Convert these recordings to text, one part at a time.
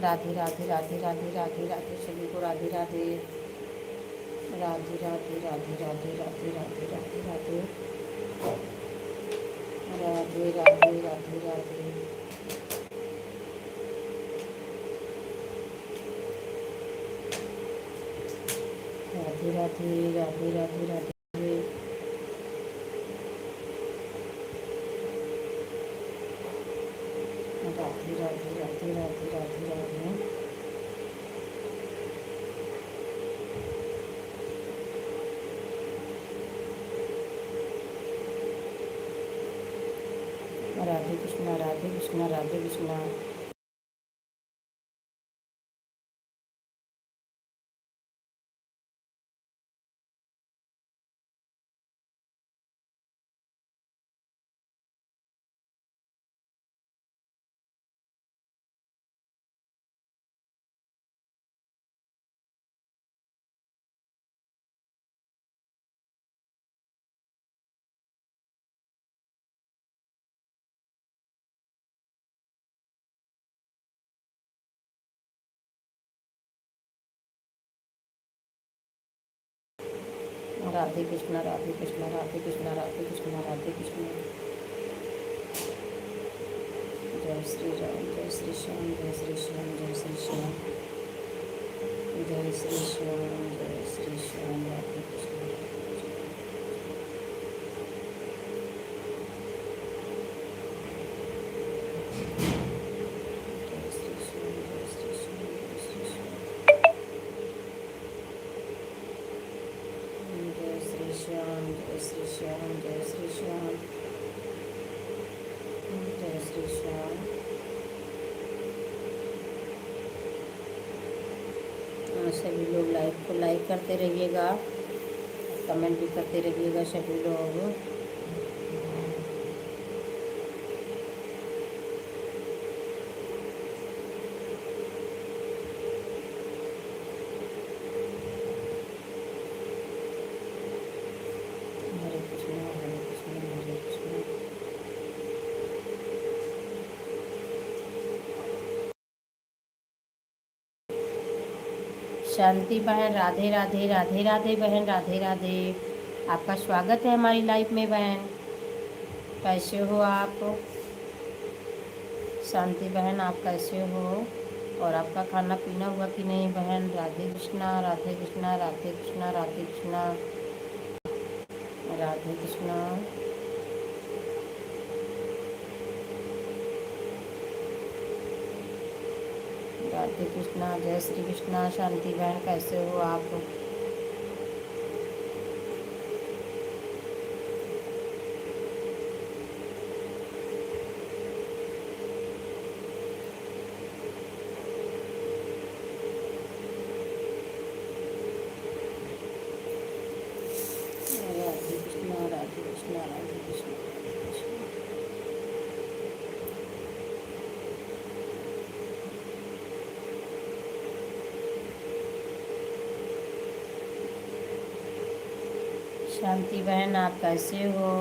राधे राधे राधे राधे राधे राधे सभी को राधे राधे राधे राधे राधे राधे राधे राधे राधे राधे राधे राधे राधे राधे। राधे राधे राधे राधे राधे। राधे राधे राधे राधे राधे राधे। राधे कृष्णा राधे कृष्णा राधे कृष्णा। राधे कृष्णा राधे कृष्णा राधे कृष्णा राधे कृष्णा राधे कृष्णा। जय श्री राम जय श्री श्याम जय श्री श्याम जय श्री श्याम जय श्री श्याम जय श्री श्याम। राधे कृष्णा जय श्री श्याम जय श्री श्याम जय श्री श्याम जय श्री श्याम जय श्री श्याम जय श्री श्याम। सभी लोग लाइक को लाइक करते रहिएगा, कमेंट भी करते रहिएगा सभी लोग। हरे कृष्णा हरे कृष्णा हरे कृष्णा। शांति बहन राधे राधे राधे राधे बहन राधे राधे। आपका स्वागत है हमारी लाइफ में बहन। कैसे हो आप शांति बहन, आप कैसे हो और आपका खाना पीना हुआ कि नहीं बहन। राधे कृष्णा राधे कृष्णा राधे कृष्णा राधे कृष्णा राधे कृष्णा। राधे कृष्णा जय श्री कृष्णा। शांति बहन कैसे हो आप। राधे कृष्णा राधे कृष्णा राधे कृष्णा राधे कृष्णा। शांति बहन आप कैसे हो।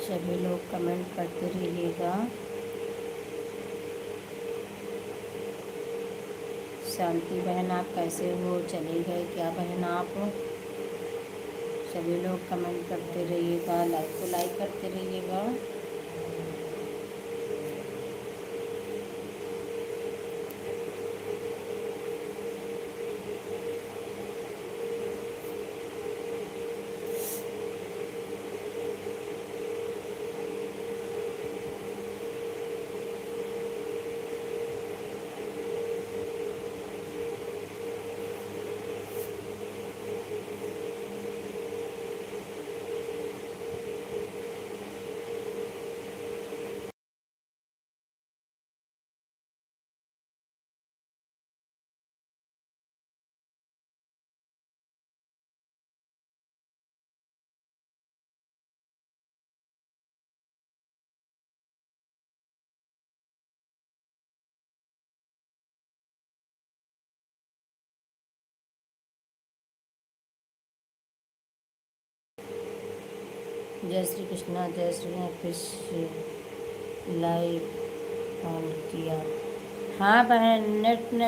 सभी लोग कमेंट करते रहिएगा। शांति बहन आप कैसे हो, चले गए क्या बहन आप। सभी लोग कमेंट करते रहिएगा, लाइक को लाइक करते रहिएगा। जय श्री कृष्णा, जय श्री कृष्ण। फिर से लाइव ऑन किया। हाँ बहन,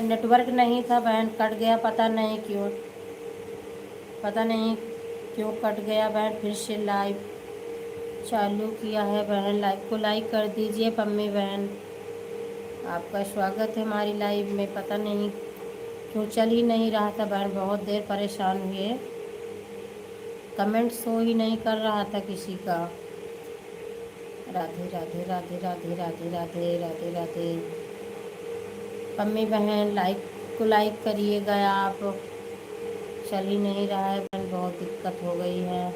नेटवर्क नहीं था बहन, कट गया, पता नहीं क्यों, पता नहीं क्यों कट गया बहन। फिर से लाइव चालू किया है बहन। लाइव को लाइक कर दीजिए पम्मी बहन, आपका स्वागत है हमारी लाइव में। पता नहीं क्यों चल ही नहीं रहा था बहन, बहुत देर परेशान हुए, कमेंट शो ही नहीं कर रहा था किसी का। राधे राधे राधे राधे राधे राधे राधे राधे। पम्मी बहन लाइक को लाइक करिएगा आप, चल ही नहीं रहा है बहन, बहुत दिक्कत हो गई है।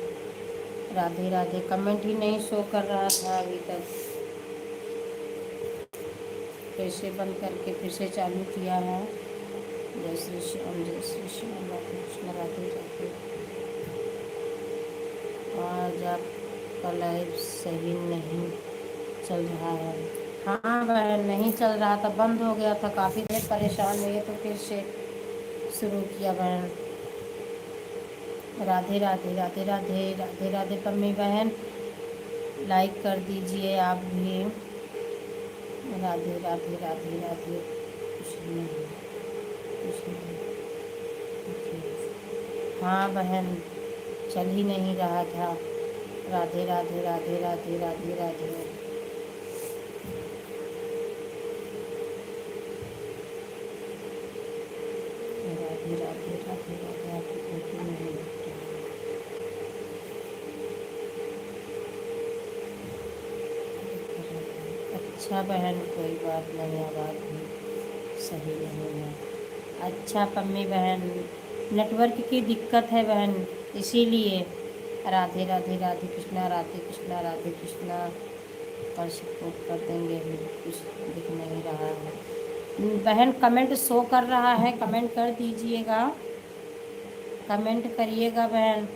राधे राधे, कमेंट ही नहीं शो कर रहा था अभी तक, फिर से बंद करके फिर से चालू किया है। जय श्री श्याम, जय श्री श्याम, राधे कृष्ण, राधे राधे। आज आपका लाइव सही नहीं चल रहा है। हाँ बहन, नहीं चल रहा था, बंद हो गया था, काफ़ी देर परेशान हुए तो फिर से शुरू किया बहन। राधे राधे राधे राधे राधे राधे पम्मी बहन, लाइक कर दीजिए आप भी। राधे राधे राधे राधे। कुछ नहीं, कुछ नहीं। हाँ बहन, चल ही नहीं रहा था। राधे राधे राधे राधे राधे राधे। राधे राधे राधे राधे, आपकी फोटो नहीं दिख रहा। अच्छा बहन, कोई बात नहीं, आवाज़ भी सही नहीं है। अच्छा पम्मी बहन, नेटवर्क की दिक्कत है बहन, इसीलिए। राधे राधे राधे कृष्णा, राधे कृष्णा, राधे कृष्णा। और सपोर्ट कर देंगे भी, कुछ दिख नहीं रहा है बहन। कमेंट शो कर रहा है, कमेंट कर दीजिएगा, कमेंट करिएगा बहन।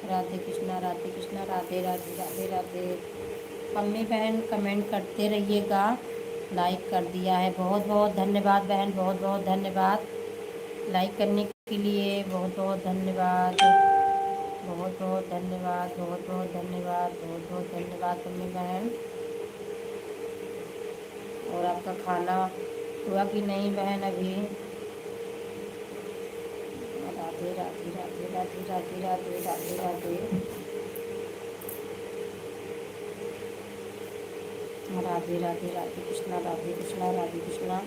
राधे कृष्णा, राधे कृष्णा, राधे राधे राधे राधे। मम्मी बहन कमेंट करते रहिएगा। लाइक कर दिया है, बहुत बहुत धन्यवाद बहन, बहुत बहुत धन्यवाद। लाइक करने के लिए बहुत बहुत धन्यवाद, बहुत बहुत धन्यवाद, बहुत बहुत धन्यवाद, बहुत बहुत धन्यवाद मम्मी बहन। और आपका खाना हुआ कि नहीं बहन अभी? राधे राधे राधे राधे राधे राधे राधे राधे। राधे राधे राधे कृष्णा, राधे कृष्णा, राधे कृष्णा।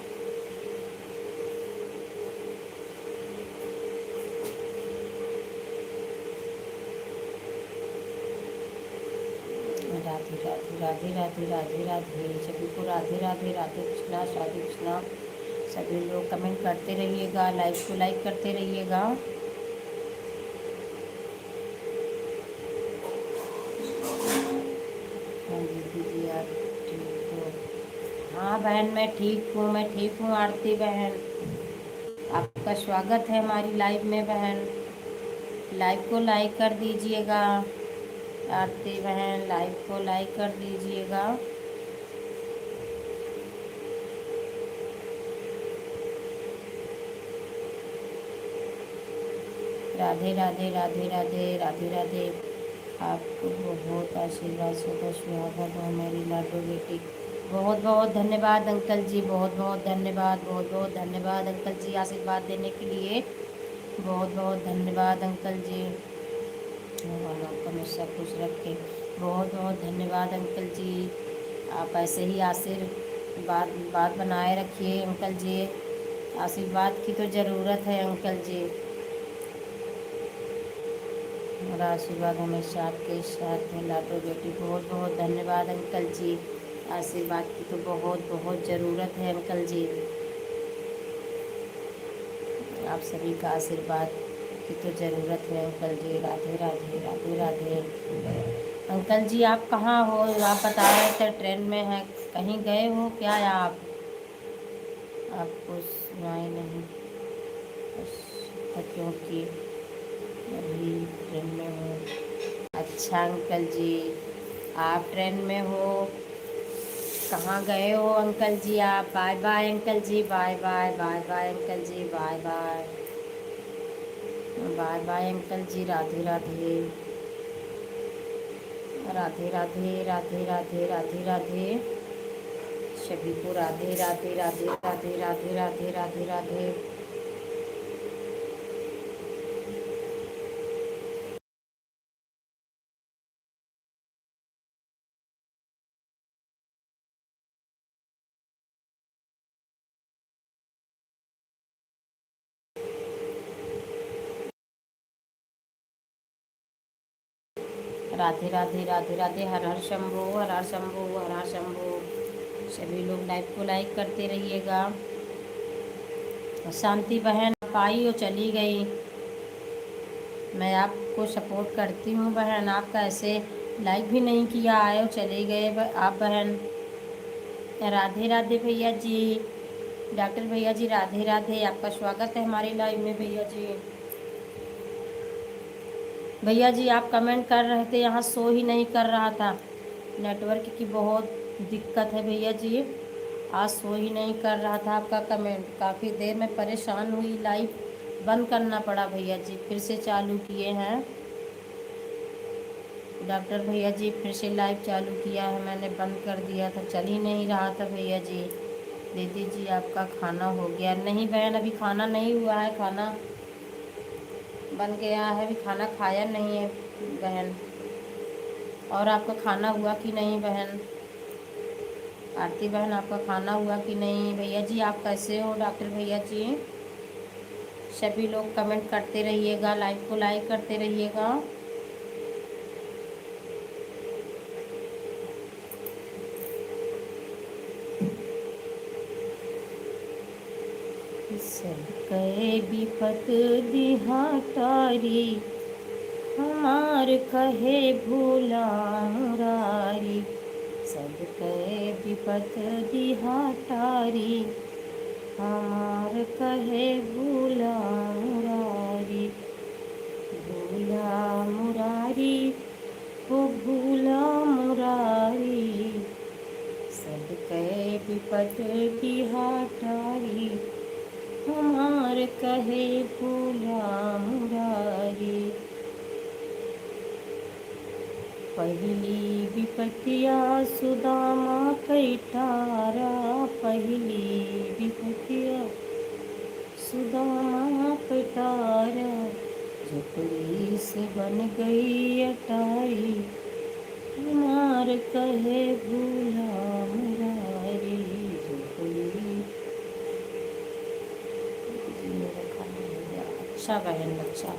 राधे राधे राधे राधे राधे राधे, सभी को राधे राधे, राधे कृष्णा, राधे कृष्णा। सभी लोग कमेंट करते रहिएगा, लाइक को लाइक करते रहिएगा। हाँ जी दीदी, आप ठीक हो? हाँ बहन, मैं ठीक हूँ, मैं ठीक हूँ आरती बहन। आपका स्वागत है हमारी लाइव में बहन। लाइव को लाइक कर दीजिएगा आरती बहन, लाइव को लाइक कर दीजिएगा। राधे राधे राधे राधे राधे राधे। आपको बहुत आशीर्वाद से स्वागत है मेरी लाडो बेटी। बहुत बहुत धन्यवाद अंकल जी, बहुत बहुत धन्यवाद, बहुत बहुत धन्यवाद अंकल जी, आशीर्वाद देने के लिए। बहुत बहुत धन्यवाद अंकल जी, भगवान आपको हमेशा खुश रखे। बहुत बहुत धन्यवाद अंकल जी, आप ऐसे ही आशीर्वाद बात बनाए रखिए अंकल जी। आशीर्वाद की तो ज़रूरत है अंकल जी, मेरा आशीर्वाद हमेशा आपके साथ है लाडो बेटी। बहुत बहुत धन्यवाद अंकल जी, आशीर्वाद की तो बहुत बहुत ज़रूरत है अंकल जी। आप सभी का आशीर्वाद की तो ज़रूरत है अंकल जी। राधे राधे राधे राधे। अंकल जी आप कहाँ हो? आप बता रहे थे ट्रेन में हैं, कहीं गए हो क्या आप? आपको सुनाई नहीं क्योंकि अभी ट्रेन में हो। अच्छा अंकल जी, आप ट्रेन में हो, कहाँ गए हो अंकल जी आप? Bye bye uncle ji, bye bye, bye bye uncle ji, bye bye. Bye bye uncle ji, Radhe Radhe. Radhe Radhe Radhe Radhe Radhe Radhe. सभी को राधे राधे राधे राधे राधे राधे राधे राधे। राधे राधे राधे राधे। हर हर शंभो, हर हर शंभो, हर हर शंभो। सभी लोग लाइव को लाइक करते रहिएगा। शांति बहन आप आई और चली गई। मैं आपको सपोर्ट करती हूँ बहन, आप कैसे लाइक भी नहीं किया, आए और चले गए आप बहन। राधे राधे भैया जी, डॉक्टर भैया जी राधे राधे। आपका स्वागत है हमारी लाइव में भैया जी। भैया जी आप कमेंट कर रहे थे, यहाँ शो ही नहीं कर रहा था। नेटवर्क की बहुत दिक्कत है भैया जी, आज शो ही नहीं कर रहा था आपका कमेंट। काफ़ी देर में परेशान हुई, लाइव बंद करना पड़ा भैया जी, फिर से चालू किए हैं। डॉक्टर भैया जी फिर से लाइव चालू किया है, मैंने बंद कर दिया था, चल ही नहीं रहा था भैया जी। दीदी जी आपका खाना हो गया? नहीं बहन अभी खाना नहीं हुआ है, खाना बन गया है, अभी खाना खाया नहीं है बहन। और आपका खाना हुआ कि नहीं बहन? आरती बहन आपका खाना हुआ कि नहीं? भैया जी आप कैसे हो डॉक्टर भैया जी? सभी लोग कमेंट करते रहिएगा, लाइव को लाइक करते रहिएगा। सब कहे विपत दिहाटारी, हमार कहे भूला मुरारी। सब कहे विपत दिहाटारी, हमार कहे भूला मुरारी। भूला मुरारी ओ भूला मुरारी, सब कहे विपत दिहाटारी, हमार कहे भूला मुरारी। पहली विपतिया सुदामा पैठारा, पहली विपतिया सुदामा पैठारा। झोपड़ी से बन गई अटारी, हमार कहे भूला मुरारी। झोपड़ी मेरा खाना हो गया। अच्छा बहन, अच्छा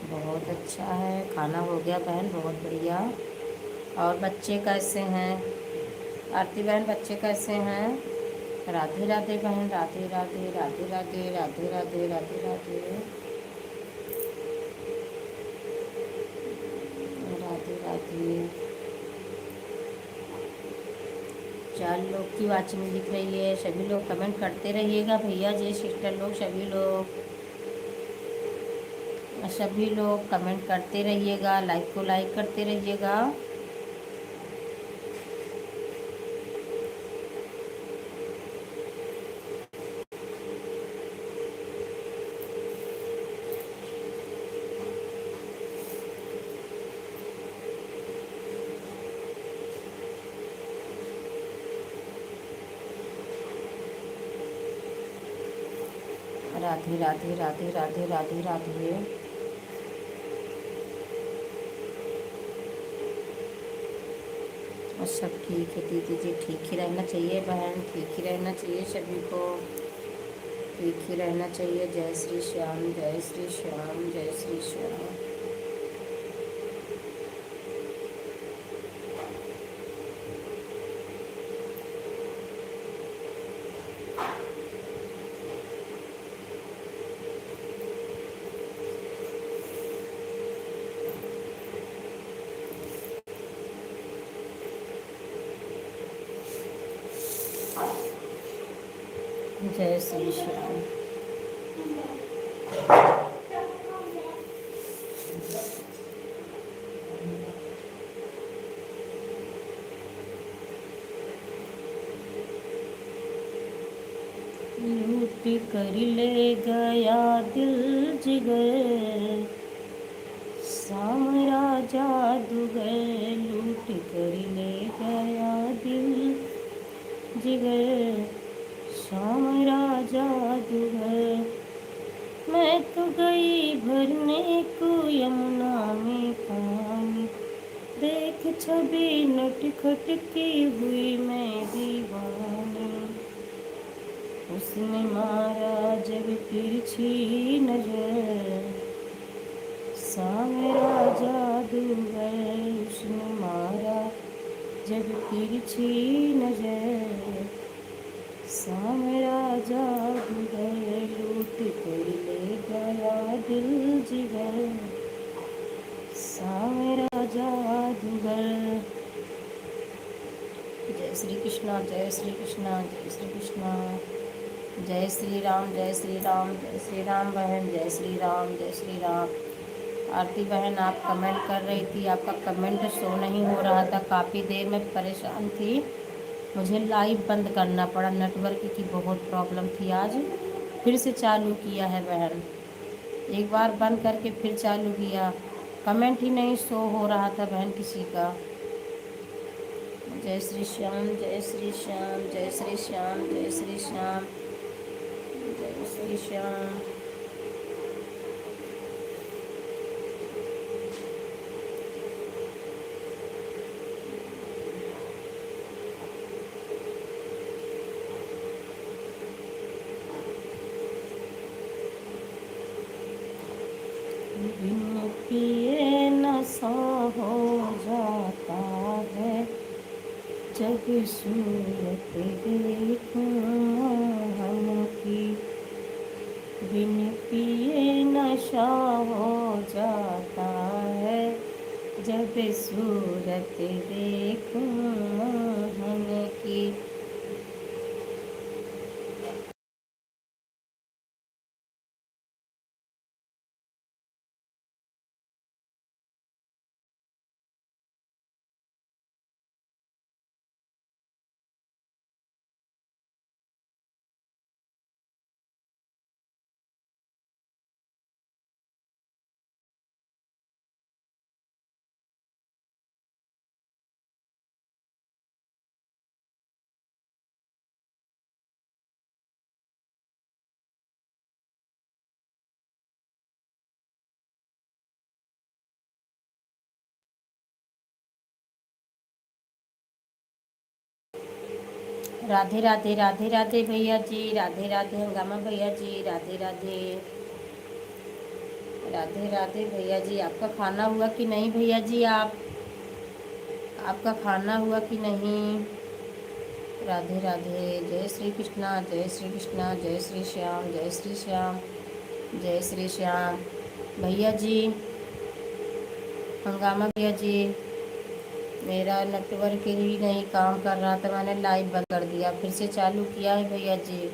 बहुत अच्छा है, खाना हो गया बहन, बहुत बढ़िया। और बच्चे कैसे हैं? आरती बहन बच्चे कैसे हैं? राधे राधे बहन, राधे राधे राधे राधे राधे राधे राधे राधे राधे राधे। 4 लोग की वाचिंग दिख रही है, सभी लोग कमेंट करते रहिएगा भैया जी, सिस्टर लोग, सभी लोग कमेंट करते रहिएगा, लाइक को लाइक करते रहिएगा। राधे राधे राधे राधे राधे राधे। और सब ठीक है दीदी जी, ठीक ही रहना चाहिए बहन, ठीक ही रहना चाहिए सभी को, ठीक ही रहना चाहिए। जय श्री श्याम, जय श्री श्याम, जय श्री श्याम। जय श्री श्याम। लूट कर ले गया दिल जिगर, सामरा जादूगर लूट कर ले गया दिल जिगर, सामरा जादूगर। मैं तो गई भरने को यमुना में पानी, देख छवि नटखट की हुई मैं दीवानी। उसने मारा जब तिरछी नजर, सामरा जादूगर। उसने मारा जब तिरछी नजर, सामरा जादूगर लूट कर ले गया दिल जिगर, सामरा जादूगर। जय श्री कृष्णा, जय श्री कृष्णा, जय श्री कृष्णा। जय श्री राम, जय श्री राम, जय श्री राम बहन, जय श्री राम, जय श्री राम। आरती बहन आप कमेंट कर रही थी, आपका कमेंट शो नहीं हो रहा था, काफ़ी देर में परेशान थी, मुझे लाइव बंद करना पड़ा, नेटवर्क की बहुत प्रॉब्लम थी। आज फिर से चालू किया है बहन, एक बार बंद करके फिर चालू किया, कमेंट ही नहीं शो हो रहा था बहन किसी का। जय श्री श्याम, जय श्री श्याम, जय श्री श्याम, जय श्री श्याम, जय श्री श्याम। बिन पिए नशा हो जाता है, जब सूरत देखूं मोहन की। बिन पिए नशा हो जाता है, जब सूरत देखूं मोहन की। राधे राधे, राधे राधे भैया जी, राधे राधे हंगामा भैया जी, राधे राधे, राधे राधे भैया जी। आपका खाना हुआ कि नहीं भैया जी? आपका खाना हुआ कि नहीं? राधे राधे, जय श्री कृष्णा, जय श्री कृष्णा, जय श्री श्याम, जय श्री श्याम, जय श्री श्याम। भैया जी, हंगामा भैया जी, मेरा नेटवर्क ही नहीं काम कर रहा था, मैंने लाइव बंद कर दिया, फिर से चालू किया है भैया जी।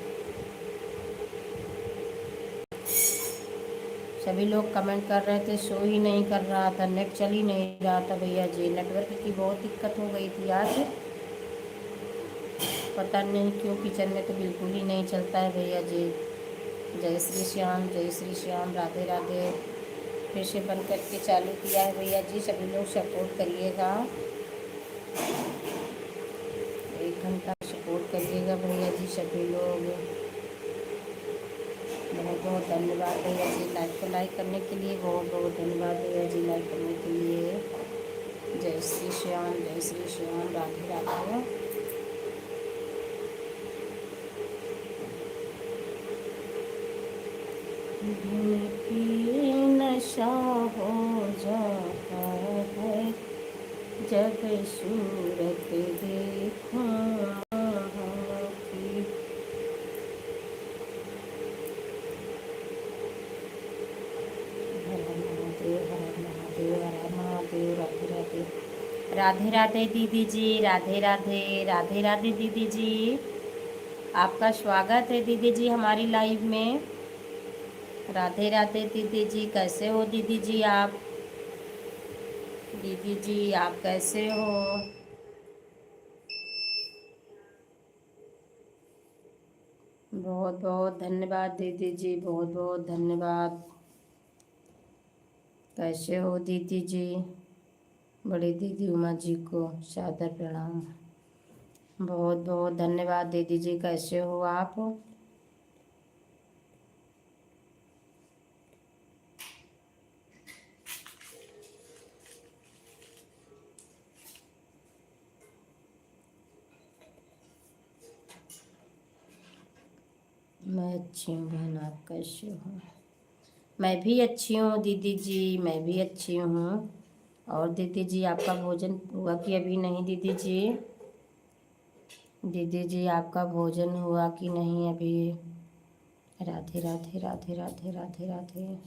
सभी लोग कमेंट कर रहे थे, शो ही नहीं कर रहा था, नेट चल ही नहीं रहा था भैया जी, नेटवर्क की बहुत दिक्कत हो गई थी आज, पता नहीं क्यों किचन में तो बिल्कुल ही नहीं चलता है भैया जी। जय श्री श्याम, जय श्री श्याम, राधे राधे। फिर से बंद करके चालू किया है भैया जी, सभी लोग सपोर्ट करिएगा, 1 घंटा सपोर्ट करिएगा भैया जी सभी लोग। बहुत बहुत धन्यवाद भैया जी, लाइक को लाइक करने के लिए बहुत बहुत धन्यवाद भैया जी, लाइक करने के लिए। जय श्री श्याम, जय श्री श्याम, राधे राधे। बिन पिए नशा हो जाता है, जब सूरत देखूं की। हर महादेव, हर महादेव, हर महादेव, राधे राधे। राधे राधे दीदी जी, राधे राधे, राधे राधे दीदी जी, आपका स्वागत है दीदी जी हमारी लाइव में। राधे राधे दीदी जी, कैसे हो दीदी जी आप? दीदी जी आप कैसे हो? बहुत बहुत धन्यवाद दीदी जी, बहुत बहुत धन्यवाद। कैसे हो दीदी जी? बड़ी दीदी उमा जी को सादर प्रणाम। बहुत बहुत धन्यवाद दीदी जी। कैसे हो आप? मैं अच्छी हूँ बहन, आप कैसे हो? मैं भी अच्छी हूँ दीदी जी, मैं भी अच्छी हूँ। और दीदी जी आपका भोजन हुआ कि अभी नहीं दीदी जी? दीदी जी आपका भोजन हुआ कि नहीं अभी? राधे राधे राधे राधे राधे राधे।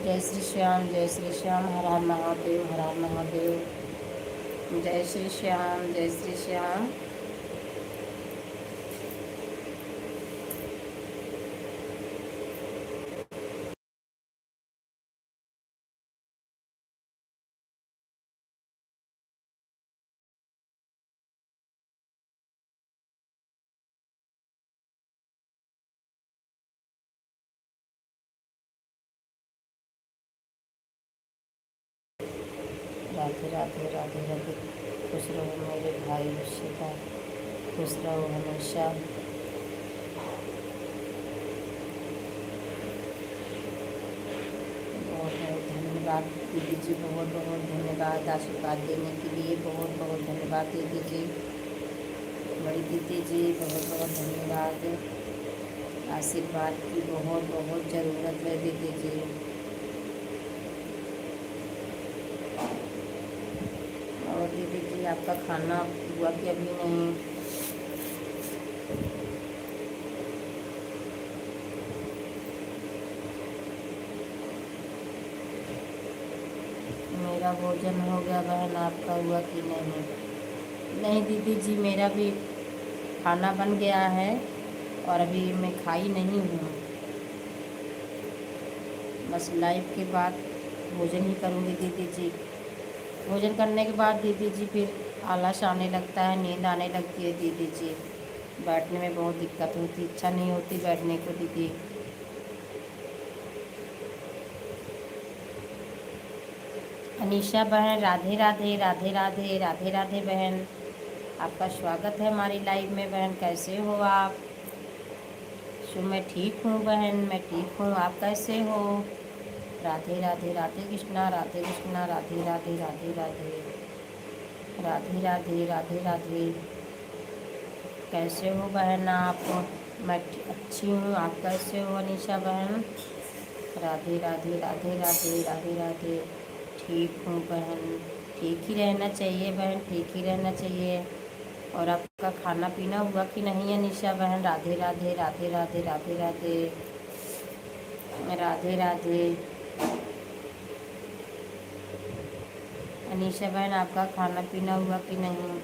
जय श्री श्याम, जय श्री श्याम। हर हर महादेव, हर हर महादेव। जय श्री श्याम, जय श्री श्याम। राधे राधे राधे राधे। खुश रहो मेरे भाई शिवा, खुश रहो हमेशा। बहुत बहुत धन्यवाद दीदी जी, बहुत बहुत धन्यवाद आशीर्वाद देने के लिए। बहुत बहुत धन्यवाद दीदी जी, बड़ी दीदी जी, बहुत बहुत धन्यवाद। आशीर्वाद की बहुत बहुत ज़रूरत है दीदी जी। और दीदी जी आपका खाना हुआ कि अभी नहीं? मेरा भोजन हो गया बहन, आपका हुआ कि नहीं? नहीं दीदी जी, मेरा भी खाना बन गया है और अभी मैं खाई नहीं हूँ। बस लाइव के बाद भोजन ही करूँगी दीदी जी। भोजन करने के बाद दीदी जी फिर आलस आने लगता है, नींद आने लगती है दीदी जी। बैठने में बहुत दिक्कत होती, इच्छा नहीं होती बैठने को दीदी। अनीशा बहन राधे राधे राधे राधे राधे राधे बहन, आपका स्वागत है हमारी लाइव में बहन। कैसे हो आप? मैं ठीक हूँ बहन, मैं ठीक हूँ, आप कैसे हो? राधे राधे राधे कृष्णा, राधे कृष्णा, राधे राधे राधे राधे राधे राधे राधे राधे। कैसे हो बहन आप? मैं अच्छी हूँ, आप कैसे हो अनीशा बहन? राधे राधे राधे राधे राधे राधे। ठीक हूँ बहन, ठीक ही रहना चाहिए बहन, ठीक ही रहना चाहिए। और आपका खाना पीना हुआ कि नहीं अनीशा बहन? राधे राधे राधे राधे राधे राधे राधे राधे। अनीशा बहन आपका खाना पीना हुआ कि नहीं?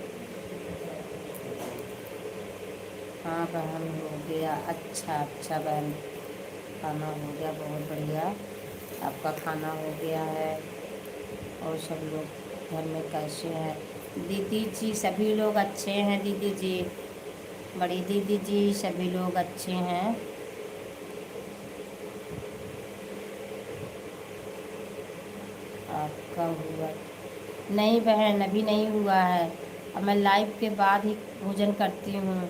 हाँ बहन हो गया। अच्छा अच्छा बहन, खाना हो गया, बहुत बढ़िया। आपका खाना हो गया है। और सब लोग घर में कैसे हैं? दीदी जी सभी लोग अच्छे हैं दीदी जी, बड़ी दीदी जी सभी लोग अच्छे हैं। आपका हुआ? नहीं बहन, अभी नहीं हुआ है। अब मैं लाइव के बाद ही भोजन करती हूँ।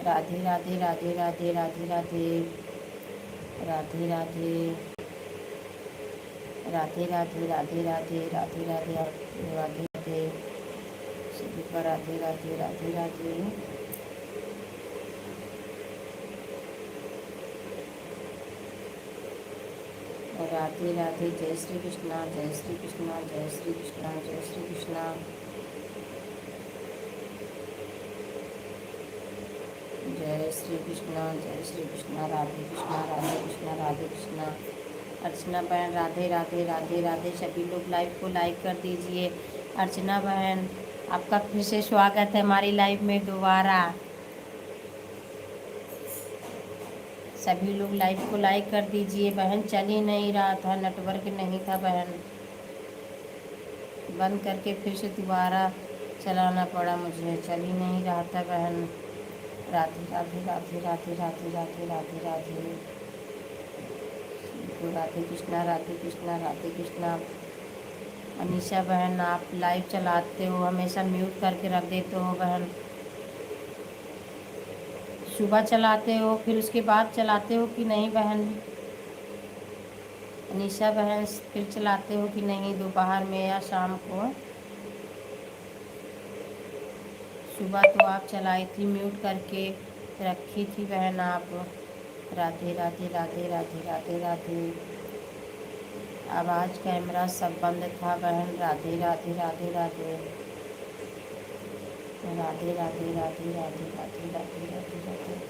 राधे राधे राधे राधे राधे राधे राधे राधे राधे राधे राधे राधे राधे राधे राधे राधे सभी का राधे राधे राधे राधे। राधे राधे। जय श्री कृष्णा, जय श्री कृष्णा, जय श्री कृष्णा, जय श्री कृष्णा। जय श्री कृष्णा, जय श्री कृष्णा। राधे कृष्णा, राधे कृष्णा, राधे कृष्णा। अर्चना बहन राधे राधे, राधे राधे। सभी लोग लाइव को लाइक कर दीजिए। अर्चना बहन, आपका फिर से स्वागत है हमारी लाइव में दोबारा। सभी लोग लाइव को लाइक कर दीजिए। बहन चल ही नहीं रहा था, नेटवर्क नहीं था बहन, बंद करके फिर से दोबारा चलाना पड़ा मुझे, चल ही नहीं रहा था बहन। राधे राधे, राधे राधे, राधे राधे, राधे राधे। तो राधे कृष्णा, राधे कृष्णा, राधे कृष्णा। अनीशा बहन, आप लाइव चलाते हो, हमेशा म्यूट करके रख देते हो बहन। सुबह चलाते हो फिर उसके बाद चलाते हो कि नहीं बहन? अनीशा बहन, फिर चलाते हो कि नहीं दोपहर में या शाम को? सुबह तो आप चलाई थी, म्यूट करके रखी थी बहन आप। राधे राधे, राधे राधे, राधे राधे। आवाज़ कैमरा सब बंद था बहन। राधे राधे, राधे राधे, राधे राधे, राधे राधे, राधे राधे, राधे राधे।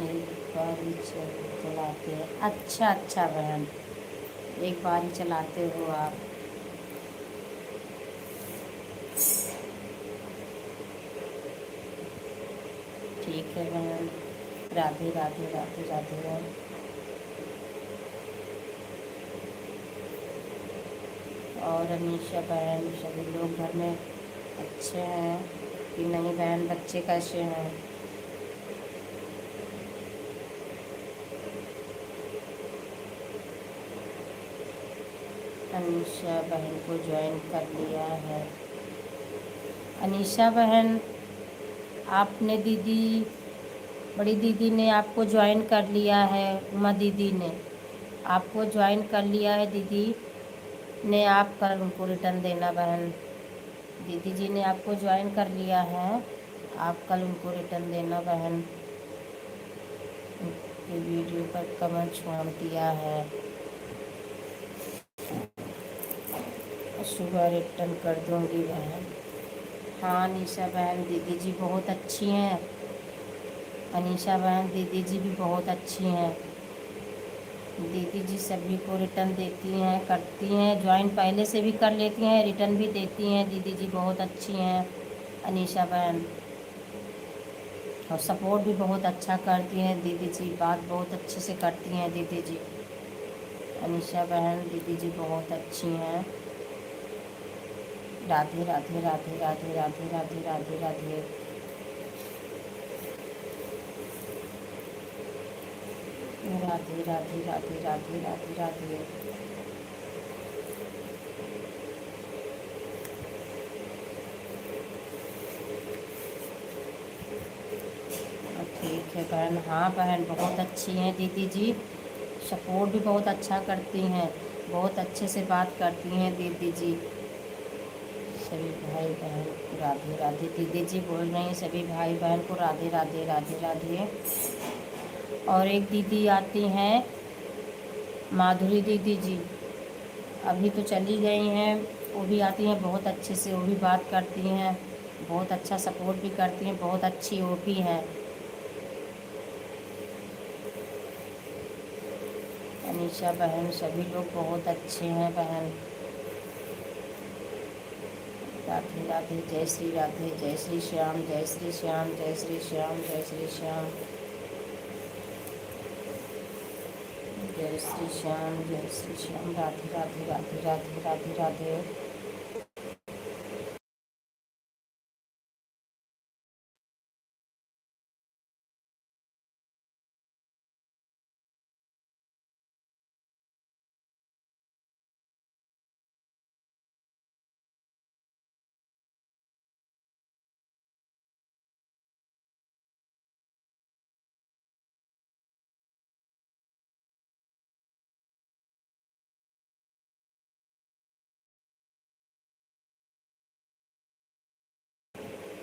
एक बार ही चलाते हैं? अच्छा अच्छा बहन, एक बार ही चलाते हो आप। ठीक है बहन। राधे राधे, राधे राधे बहन। और अनीशा बहन, सभी लोग घर में अच्छे हैं कि नहीं बहन? बच्चे कैसे हैं? अनीशा बहन को ज्वाइन कर लिया है। अनीशा बहन, आपने दीदी, बड़ी दीदी ने आपको ज्वाइन कर लिया है। उमा दीदी ने आपको ज्वाइन कर लिया है। दीदी ने आप कल उनको रिटर्न देना बहन। दीदी जी ने आपको ज्वाइन कर लिया है, आप कल उनको रिटर्न देना बहन। उनके वीडियो पर कमेंट छोड़ दिया है, सुबह रिटर्न कर दूंगी बहन। हाँ अनीशा बहन, दीदी जी बहुत अच्छी हैं। अनीशा बहन, दीदी जी भी बहुत अच्छी हैं। दीदी जी सभी को रिटर्न देती हैं, करती हैं, ज्वाइन पहले से भी कर लेती हैं, रिटर्न भी देती हैं। दीदी जी बहुत अच्छी हैं अनीशा बहन, और सपोर्ट भी बहुत अच्छा करती हैं दीदी जी, बात बहुत अच्छे से करती हैं दीदी जी। अनीशा बहन, दीदी जी बहुत अच्छी हैं। राधे राधे, राधे राधे, राधे राधे, राधे राधे। राधे राधे, राधे राधे, राधे राधे। ठीक है बहन। हाँ बहन, बहुत अच्छी हैं दीदी जी, सपोर्ट भी बहुत अच्छा करती हैं, बहुत अच्छे से बात करती हैं दीदी जी। सभी भाई बहन को राधे राधे। दीदी जी बोल रही हैं सभी भाई बहन को राधे राधे, राधे राधे। और एक दीदी आती हैं माधुरी दीदी जी, अभी तो चली गई हैं, वो भी आती हैं बहुत अच्छे से, वो भी बात करती हैं, बहुत अच्छा सपोर्ट भी करती हैं, बहुत अच्छी वो भी हैं। अनीशा बहन, सभी लोग बहुत अच्छे हैं बहन। राधे राधे, जय श्री राधे, जय श्री श्याम, जय श्री श्याम, जय श्री श्याम, जय श्री श्याम, जय श्री श्याम, जय श्री श्याम। राधे राधे, राधे राधे, राधे राधे।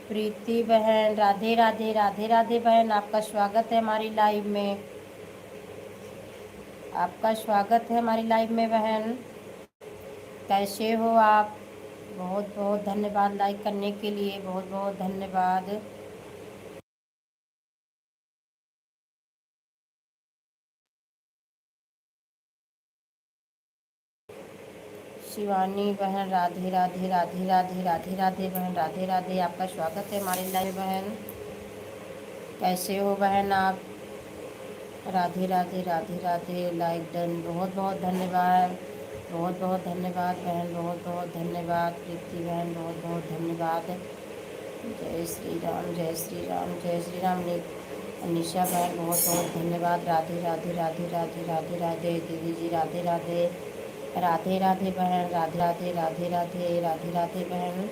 प्रीति बहन, राधे राधे राधे राधे बहन, आपका स्वागत है हमारी लाइव में। आपका स्वागत है हमारी लाइव में बहन। कैसे हो आप? बहुत बहुत धन्यवाद लाइक करने के लिए, बहुत बहुत धन्यवाद। शिवानी बहन, राधे राधे राधे राधे राधे राधे बहन, राधे राधे, आपका स्वागत है हमारी लाइव बहन। कैसे हो बहन आप? राधे राधे राधे राधे, लाइक डन, बहुत बहुत धन्यवाद, बहुत बहुत धन्यवाद बहन, बहुत बहुत धन्यवाद। प्रीति बहन, बहुत बहुत धन्यवाद। जय श्री राम, जय श्री राम, जय श्री राम। निशा बहन, बहुत बहुत धन्यवाद। राधे राधे राधे राधे राधे राधे दीदी जी, राधे राधे राधे राधे बहन, राधे राधे राधे राधे राधे राधे बहन।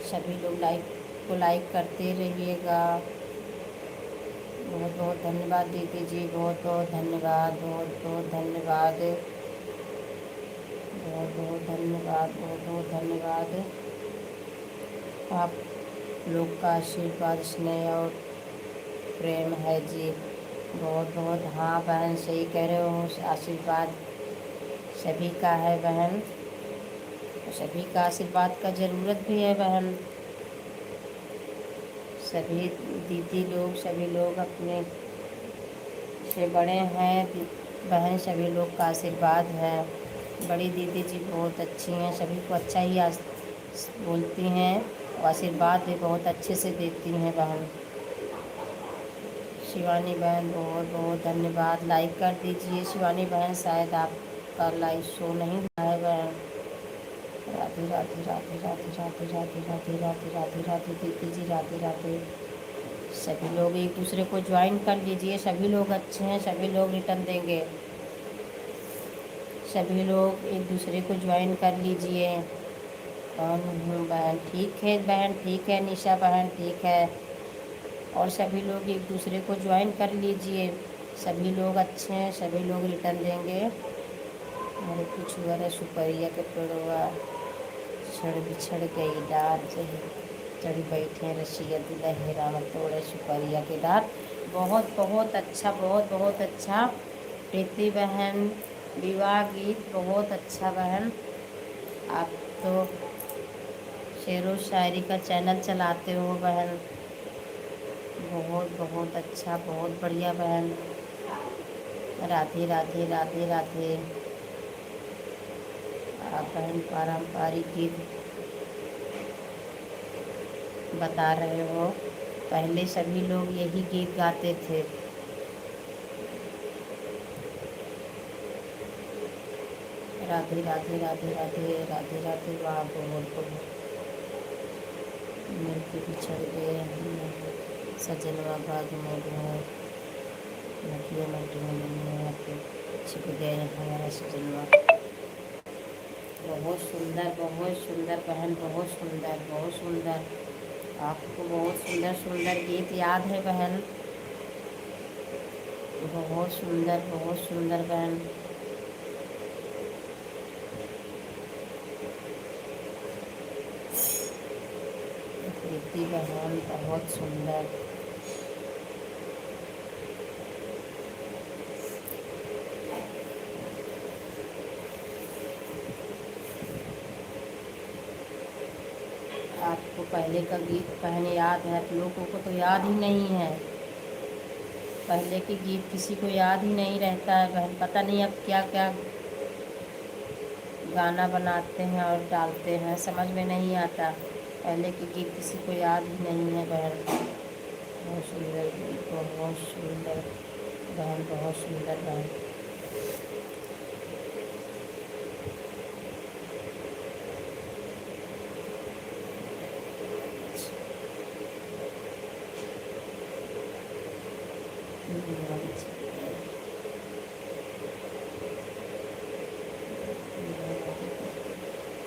सभी लोग लाइक को लाइक करते रहिएगा। बहुत बहुत धन्यवाद दीदी जी, बहुत बहुत धन्यवाद, बहुत बहुत धन्यवाद, बहुत बहुत धन्यवाद, बहुत बहुत धन्यवाद। आप लोग का आशीर्वाद, स्नेह और प्रेम है जी, बहुत बहुत। हाँ बहन, सही कह रहे हो, आशीर्वाद सभी का है बहन, सभी का आशीर्वाद का ज़रूरत भी है बहन। सभी दीदी लोग, सभी लोग अपने से बड़े हैं बहन, सभी लोग का आशीर्वाद है। बड़ी दीदी जी बहुत अच्छी हैं, सभी को अच्छा ही बोलती हैं और आशीर्वाद भी बहुत अच्छे से देती हैं बहन। शिवानी बहन, बहुत बहुत धन्यवाद। लाइक कर दीजिए शिवानी बहन, शायद आपका लाइव शो नहीं हुआ है बहन। राधे राधे राधे राधे राधे राधे राधे राधे राधे राधे दीदी जी, राधे राधे। सभी लोग एक दूसरे को ज्वाइन कर लीजिए, सभी लोग अच्छे हैं, सभी लोग रिटर्न देंगे। सभी लोग एक दूसरे को ज्वाइन कर लीजिए। कौन हूँ बहन? ठीक है बहन, ठीक है निशा बहन, ठीक है। और सभी लोग एक दूसरे को ज्वाइन कर लीजिए, सभी लोग अच्छे हैं, सभी लोग रिटर्न देंगे। मेरे कुछ हुआ है, सुपरिया के पेड़वा छड़ बिछड़ गई डार, चढ़ी बैठे रसिया दुल्हेरा में तोड़े सुपरिया के डार। बहुत बहुत अच्छा, बहुत बहुत अच्छा। प्रीति बहन, विवाह गीत बहुत अच्छा बहन। आप तो शेरो शायरी का चैनल चलाते हो बहन, बहुत बहुत अच्छा, बहुत बढ़िया बहन। राधे राधे राधे राधे। आप बहन पारंपरिक गीत बता रहे हो, पहले सभी लोग यही गीत गाते थे। राधे राधे राधे राधे राधे राधे, वाह बहुत बहुत। मिलके बिछड़ गए सजनवा बाग में घर, नदियों में छिप गए हमारा सजनवा। बहुत सुंदर, बहुत सुंदर बहन, बहुत सुंदर, बहुत सुंदर। आपको बहुत सुंदर सुंदर गीत याद है बहन, बहुत सुंदर, बहुत सुंदर बहन। प्रीति बहन, बहुत सुंदर। आपको पहले का गीत बहन याद है? आप लोगों को तो याद ही नहीं है, पहले के गीत किसी को याद ही नहीं रहता है बहन। पता नहीं अब क्या क्या गाना बनाते हैं और डालते हैं, समझ में नहीं आता। पहले के गीत किसी को याद ही नहीं है बहन। बहुत सुंदर गीत, बहुत सुंदर बहन, बहुत सुंदर बहन।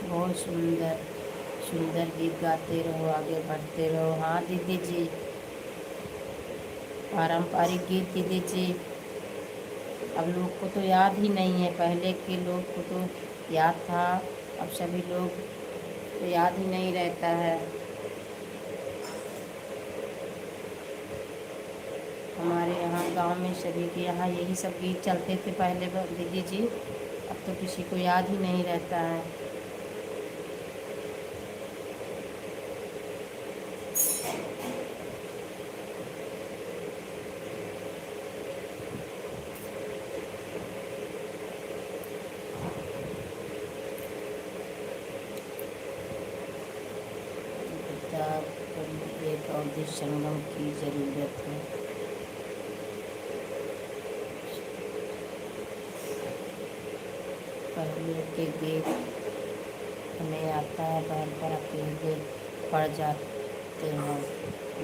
बहुत सुंदर सुंदर गीत गाते रहो, आगे बढ़ते रहो। हाँ दीदी जी, पारंपरिक गीत दीदी जी अब लोग को तो याद ही नहीं है, पहले के लोग को तो याद था, अब सभी लोग तो याद ही नहीं रहता है। हमारे यहाँ गांव में सभी के यहाँ यही सब गीत चलते थे पहले दीदी जी। अब तो किसी को याद ही नहीं रहता है। किताब पढ़िए पौधे संगम की ज़रूरत है। पहले के गीत हमें आता है, बैल पर अकेले पड़ जाते हैं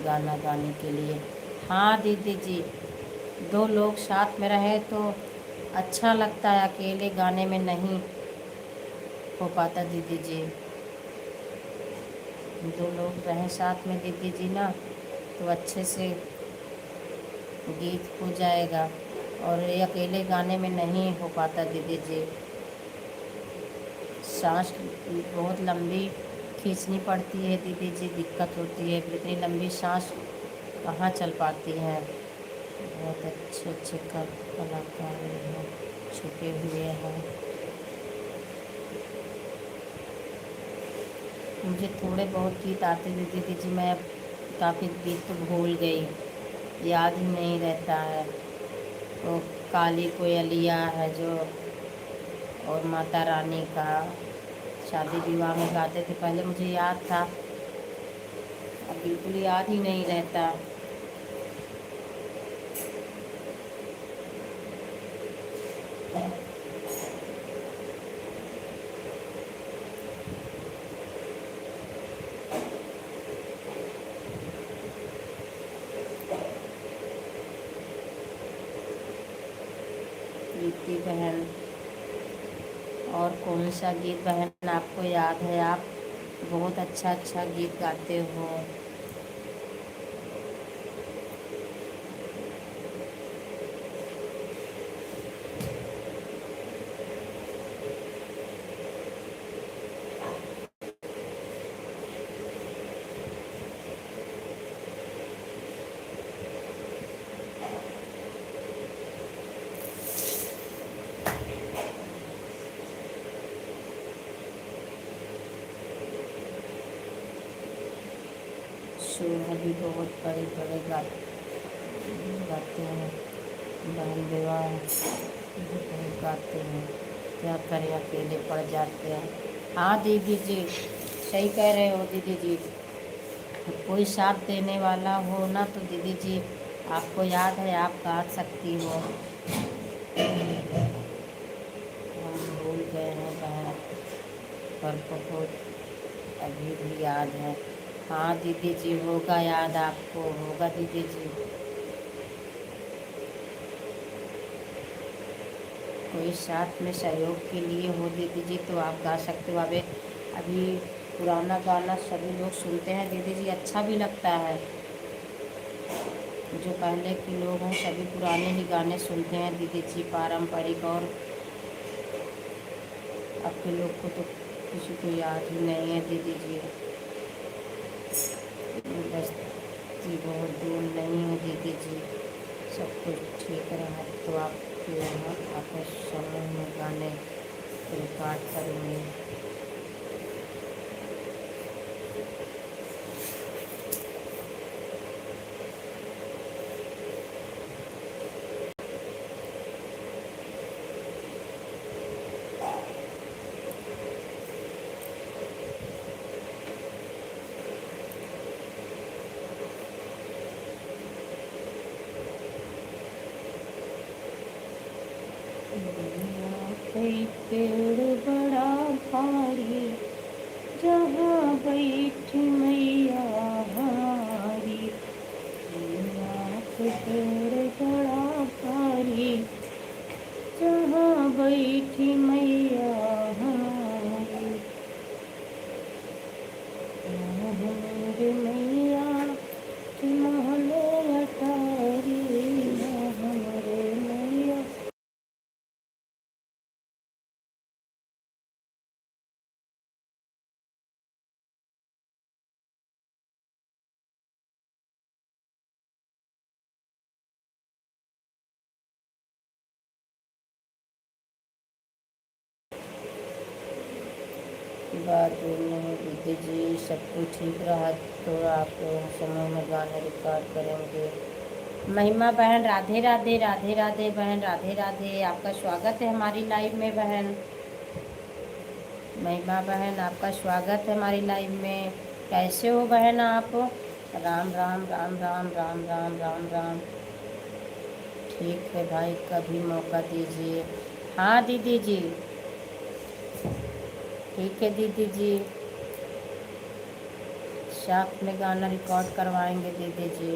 गाना गाने के लिए। हाँ दीदी जी, दो लोग साथ में रहे तो अच्छा लगता है, अकेले गाने में नहीं हो पाता दीदी जी। दो लोग रहें साथ में दीदी जी ना, तो अच्छे से गीत हो जाएगा, और ये अकेले गाने में नहीं हो पाता दीदी जी। सांस बहुत लंबी खींचनी पड़ती है दीदी जी, दिक्कत होती है, फिर इतनी लंबी सांस कहाँ चल पाती है। बहुत अच्छे अच्छे कलाकार हैं, छुपे हुए हैं। मुझे थोड़े बहुत गीत आते थे दीदी जी, मैं अब काफ़ी गीत तो भूल गई, याद ही नहीं रहता है। वो काली कोयलिया है जो, और माता रानी का शादी विवाह में गाते थे पहले, मुझे याद था, अब बिल्कुल याद ही नहीं रहता। प्रीति बहन, और कौन सा गीत बहन आपको याद है? आप बहुत अच्छा अच्छा गीत गाते हो। शोभा भी बहुत बड़े बड़े गाते हैं, बहन विवाह भी बहुत गाते हैं, क्या करें अकेले पड़ जाते हैं। हाँ दीदी जी, सही कह रहे हो दीदी जी, कोई साथ देने वाला हो ना तो दीदी जी, आपको याद है आप गा सकती हो। हम भूल गए हैं बहन, पर बहुत अभी भी याद है। हाँ दीदी जी, होगा याद, आपको होगा दीदी जी। कोई साथ में सहयोग के लिए हो दीदी जी तो आप गा सकते हो। अभी अभी पुराना गाना सभी लोग सुनते हैं दीदी जी, अच्छा भी लगता है। जो पहले के लोग हैं सभी पुराने ही गाने सुनते हैं दीदी जी, पारंपरिक, और अब के लोग को तो किसी को याद ही नहीं है दीदी जी। बस्ती बहुत दूर नहीं है दीदी जी, सब कुछ ठीक रहा तो आपके यहाँ आपस समूह में गाने रिकॉर्ड करेंगे। कोई पेड़ बड़ा भारी, जहाँ बैठी मैया हमारी, कोई पेड़ बड़ा भारी, जहाँ बैठी मैया हमारी, मेरे मैया की महले अटारी, हमरे मैया। की बात दूर नहीं दीदी जी, सब कुछ ठीक रहा तो आप समय में गाने रिकॉर्ड करेंगे। महिमा बहन राधे राधे, राधे राधे बहन, राधे राधे। आपका स्वागत है हमारी लाइव में बहन। महिमा बहन आपका स्वागत है हमारी लाइव में। कैसे हो बहन आप? राम राम राम राम राम राम राम राम। ठीक है भाई, कभी मौका दीजिए। हाँ दीदी जी, ठीक है दीदी जी, साथ में गाना रिकॉर्ड करवाएंगे दीदी जी।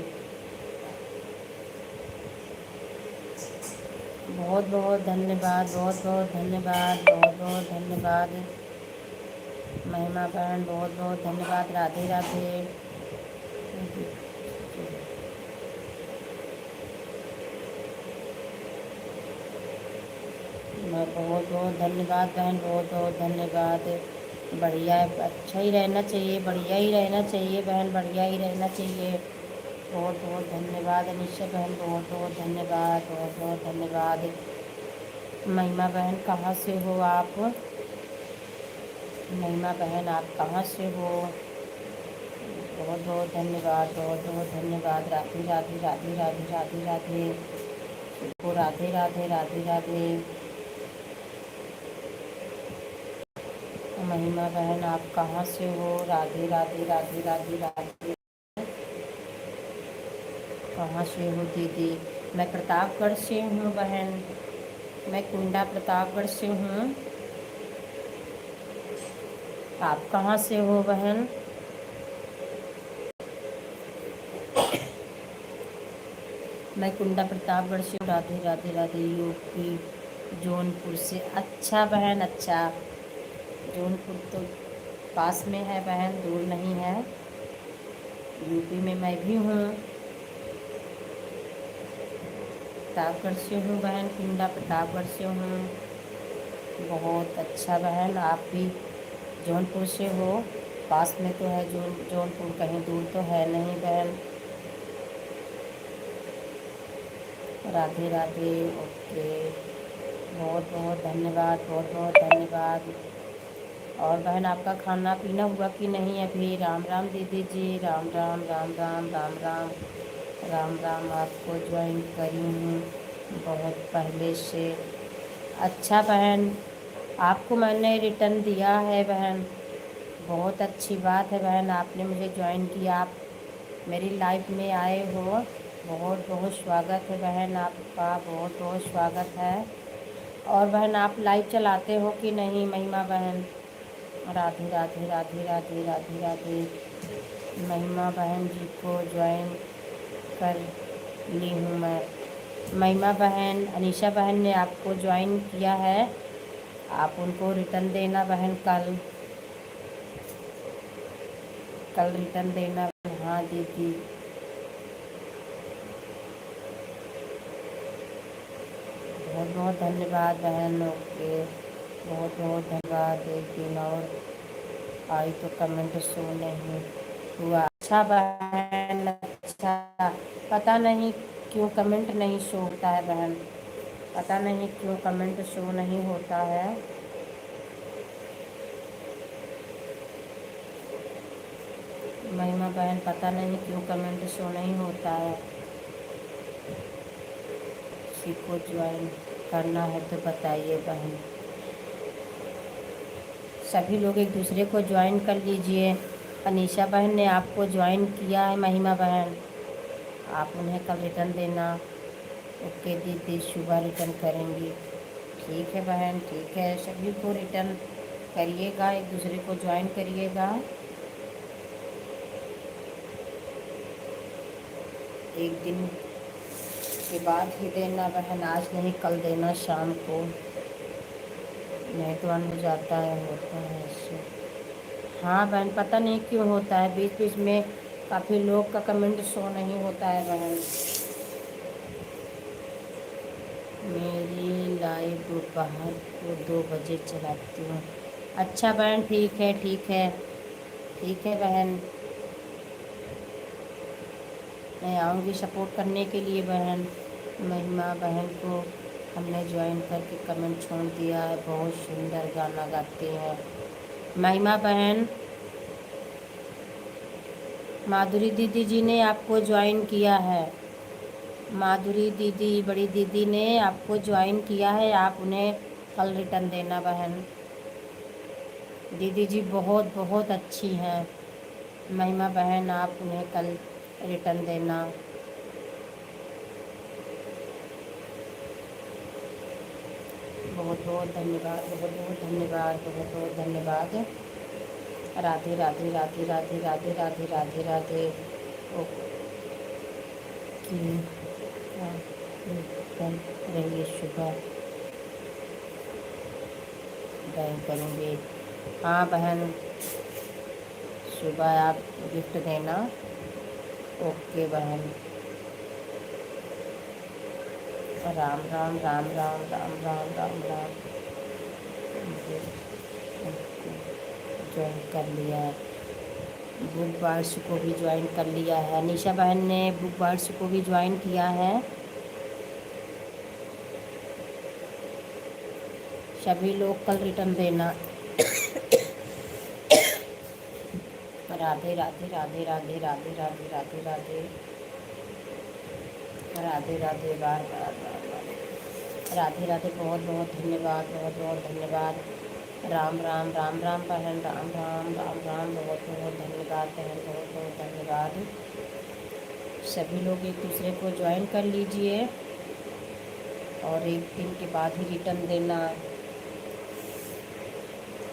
बहुत बहुत धन्यवाद, बहुत बहुत धन्यवाद, बहुत बहुत धन्यवाद महिमा बहन, बहुत बहुत धन्यवाद। राधे राधे। मैं बहुत बहुत धन्यवाद बहन, बहुत बहुत धन्यवाद। बढ़िया है, अच्छा ही रहना चाहिए, बढ़िया ही रहना चाहिए बहन, बढ़िया ही रहना चाहिए। बहुत बहुत धन्यवाद अनिशा बहन, बहुत बहुत धन्यवाद, बहुत बहुत धन्यवाद। महिमा बहन कहाँ से हो आप? महिमा बहन आप कहाँ से हो? बहुत बहुत धन्यवाद, बहुत बहुत धन्यवाद। राधे राधे राधे राधे राधे राधे। सबको राधे राधे राधे राधे। महिमा बहन आप कहाँ से हो? राधे राधे राधे राधे राधे। कहाँ से हो दीदी? मैं प्रतापगढ़ से हूँ बहन, मैं कुंडा प्रतापगढ़ से हूँ। आप कहाँ से हो बहन? मैं कुंडा प्रतापगढ़ से हूँ। राधे राधे राधे। यूपी जौनपुर से। अच्छा बहन, अच्छा। जौनपुर तो पास में है बहन, दूर नहीं है। यूपी में मैं भी हूँ, प्रतापगढ़ से हूँ बहन, कुंडा प्रतापगढ़ से हूँ। बहुत अच्छा बहन, आप भी जौनपुर से हो, पास में तो है जौनपुर, कहीं दूर तो है नहीं बहन। राधे राधे। ओके, बहुत बहुत धन्यवाद, बहुत बहुत धन्यवाद। और बहन आपका खाना पीना हुआ कि नहीं अभी? राम राम दीदी जी, राम राम राम राम राम राम राम राम। आपको ज्वाइन करी हूँ बहुत पहले से। अच्छा बहन, आपको मैंने रिटर्न दिया है बहन, बहुत अच्छी बात है बहन, आपने मुझे ज्वाइन किया, आप मेरी लाइफ में आए हो। बहुत बहुत स्वागत है बहन आपका, बहुत बहुत स्वागत है। और बहन आप लाइव चलाते हो कि नहीं महिमा बहन? राधे राधे राधे राधे राधे राधे। महिमा बहन जी को ज्वाइन कर ली हूँ मैं। महिमा बहन, अनीशा बहन ने आपको ज्वाइन किया है, आप उनको रिटर्न देना बहन, कल कल रिटर्न देना। हाँ दीदी, बहुत बहुत धन्यवाद बहन। ओके, बहुत बहुत धन्यवाद। एक दिन और आई तो कमेंट शो नहीं हुआ। अच्छा बहन, अच्छा। पता नहीं क्यों कमेंट नहीं शो होता है बहन, पता नहीं क्यों कमेंट शो नहीं होता है। महिमा बहन पता नहीं क्यों कमेंट शो नहीं होता है। किसी को ज्वाइन करना है तो बताइए बहन। सभी लोग एक दूसरे को ज्वाइन कर लीजिए। अनीशा बहन ने आपको ज्वाइन किया है महिमा बहन, आप उन्हें कल रिटर्न देना। ओके दीदी, सुबह रिटर्न करेंगी। ठीक है बहन, ठीक है, सभी को रिटर्न करिएगा, एक दूसरे को ज्वाइन करिएगा। एक दिन के बाद ही देना बहन, आज नहीं कल देना शाम को, नहीं तो अन हो जाता है, होता है इससे। हाँ बहन, पता नहीं क्यों होता है, बीच बीच में काफ़ी लोग का कमेंट शो नहीं होता है बहन। मेरी लाइव दोपहर को 2 बजे चलाती हूँ। अच्छा बहन, ठीक है ठीक है, ठीक है बहन, मैं आऊँगी सपोर्ट करने के लिए बहन। महिमा बहन को हमने ज्वाइन करके कमेंट छोड़ दिया है, बहुत सुंदर गाना गाती हैं। महिमा बहन, माधुरी दीदी जी ने आपको ज्वाइन किया है। माधुरी दीदी, बड़ी दीदी ने आपको ज्वाइन किया है, आप उन्हें कल रिटर्न देना बहन। दीदी जी बहुत बहुत अच्छी हैं। महिमा बहन, आप उन्हें कल रिटर्न देना। बहुत बहुत धन्यवाद, बहुत बहुत धन्यवाद, बहुत बहुत धन्यवाद। राधे राधे राधे राधे राधे राधे राधे राधे। ओके, कल रहिए सुबह बैंक करेंगे। हाँ बहन, सुबह आप गिफ्ट देना। ओके बहन। राम राम राम राम राम राम राम राम। ज्वाइन कर लिया है, बुक बार्स को भी ज्वाइन कर लिया है। निशा बहन ने बुक बार्स को भी ज्वाइन किया है। सभी लोग कल रिटर्न देना। राधे राधे राधे राधे राधे राधे राधे राधे राधे राधे, बार बार बार बार राधे राधे। बहुत बहुत धन्यवाद, बहुत बहुत धन्यवाद। राम राम राम राम बहन, राम राम राम राम। बहुत बहुत धन्यवाद बहन, बहुत बहुत धन्यवाद। सभी लोग एक दूसरे को ज्वाइन कर लीजिए और एक दिन के बाद ही रिटर्न देना।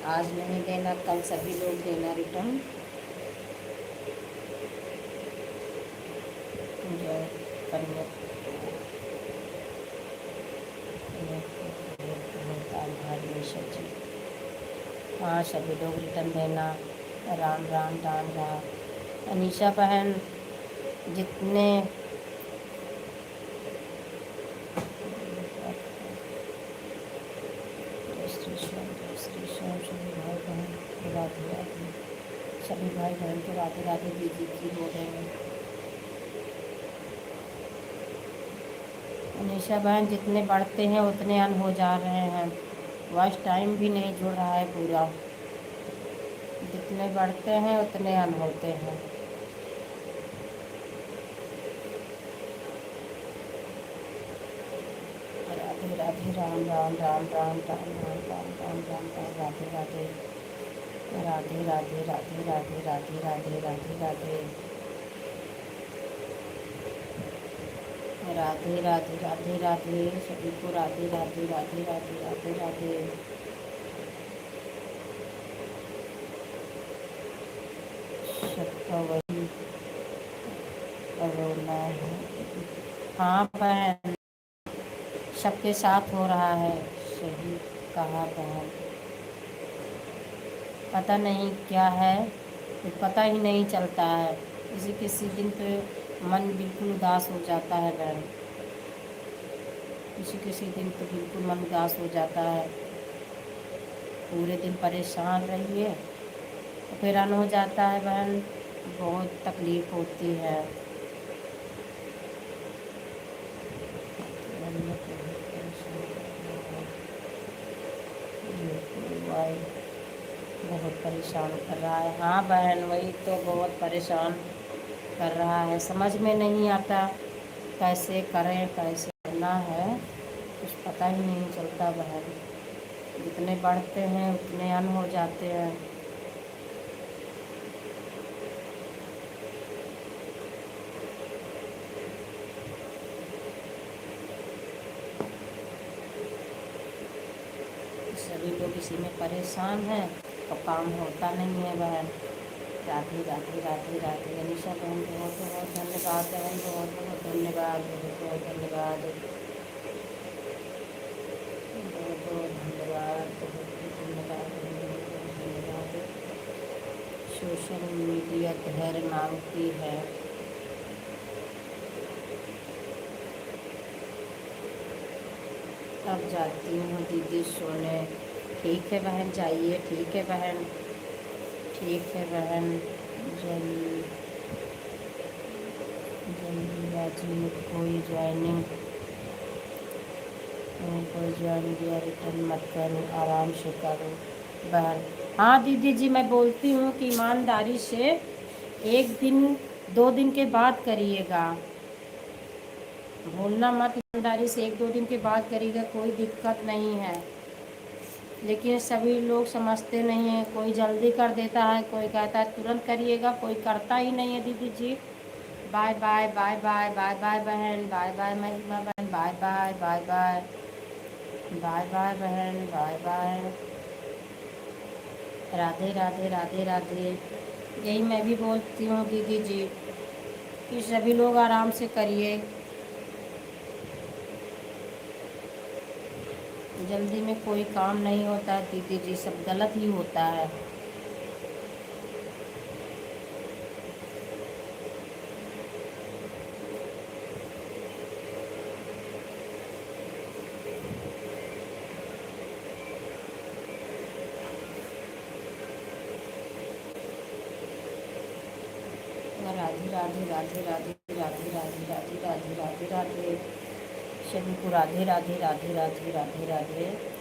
आज नहीं देना, कल सभी लोग देना रिटर्न। ज्वाइन करने आभारी निशा जी। हाँ, सभी लोग रिटर्न देना। राम राम राम राम। अनीशा बहन, जितने जय श्री श्याम, जय श्री श्याम। सभी भाई बहन को राधे राधे, सभी भाई बहन को राधे राधे। दीदी जी बोल रहे हैं। अनीशा बहन, जितने बढ़ते हैं उतने अन हो जा रहे हैं। वॉइस टाइम भी नहीं जुड़ रहा है पूरा। जितने बढ़ते हैं उतने अन होते हैं। राधे राधे, राम राम राम राम राम राम राम राम राम राम। राधे राधे राधे राधे राधे राधे राधे राधे राधे राधे राधे राधे राधे राधे। सभी को राधे राधे राधे राधे राधे राधे। सबका वही रोना है। हाँ बहन, सबके साथ हो रहा है। सही कहा बहन। पता नहीं क्या है, कुछ पता ही नहीं चलता है। किसी किसी दिन तो मन बिल्कुल उदास हो जाता है बहन। किसी किसी दिन तो बिल्कुल मन उदास हो जाता है। पूरे दिन परेशान रहिए तो फिर अन हो जाता है बहन। बहुत तकलीफ़ होती है। बहुत परेशान कर रहा है। हाँ बहन, वही तो बहुत परेशान कर रहा है। समझ में नहीं आता कैसे करें, कैसे करना है, कुछ पता ही नहीं चलता बहन। जितने बढ़ते हैं उतने अन हो जाते हैं। सभी लोग इसी में परेशान हैं और काम होता नहीं है बहन। राधे राधे राधे राधे। अनिशा बहन, बहुत बहुत धन्यवाद बहन, बहुत बहुत धन्यवाद, बहुत बहुत धन्यवाद, बहुत बहुत धन्यवाद, बहुत बहुत धन्यवाद, बहुत बहुत धन्यवाद। सोशल मीडिया धैर्य मांगती है। अब जाती हूँ दीदी सोने। ठीक है बहन, जाइए। ठीक है बहन, ठीक है बहन। जल्दी जल्दी आज कोई ज्वाइन दिया रिटर्न मत करो, आराम से करो बहन। हाँ दीदी जी, मैं बोलती हूँ कि ईमानदारी से 1 दिन 2 दिन के बाद करिएगा, भूलना मत। ईमानदारी से 1-2 दिन के बाद करिएगा, कोई दिक्कत नहीं है। लेकिन सभी लोग समझते नहीं हैं, कोई जल्दी कर देता है, कोई कहता है तुरंत करिएगा, कोई करता ही नहीं है दीदी ji. Bye bye bye bye bye bye बहन, बाय बाय महिमा बहन, bye bye bye bye bye bye बहन, बाय बाय। राधे राधे राधे राधे। यही मैं भी बोलती हूँ दीदी जी कि सभी लोग आराम से करिए, जल्दी में कोई काम नहीं होता है दीदी जी, सब गलत ही होता है। राधे राधे राधे राधे राधे राधे राधे राधे राधे राधे। सभी को राधे राधे राधे राधे राधे राधे।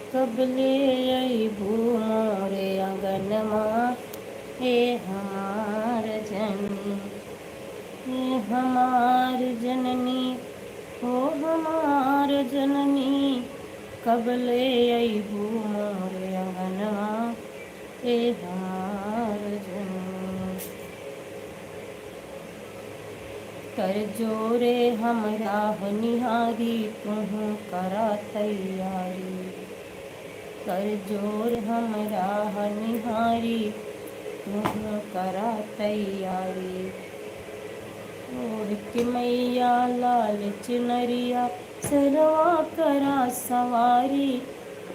कबले अइबू मोरे अंगनमा, हे हमार जननी, हे हमार जननी, हो हमार जननी। कबले अइबू मोरे अंगनमा, हे हमार जननी। कर जोरे हमरा निहारी, तुहू करा तैयारी। कर जोर हमरा निहारी, तुहू करा तैयारी। ओढ़ के मैया लाल चुनरिया, सरवा करा सवारी।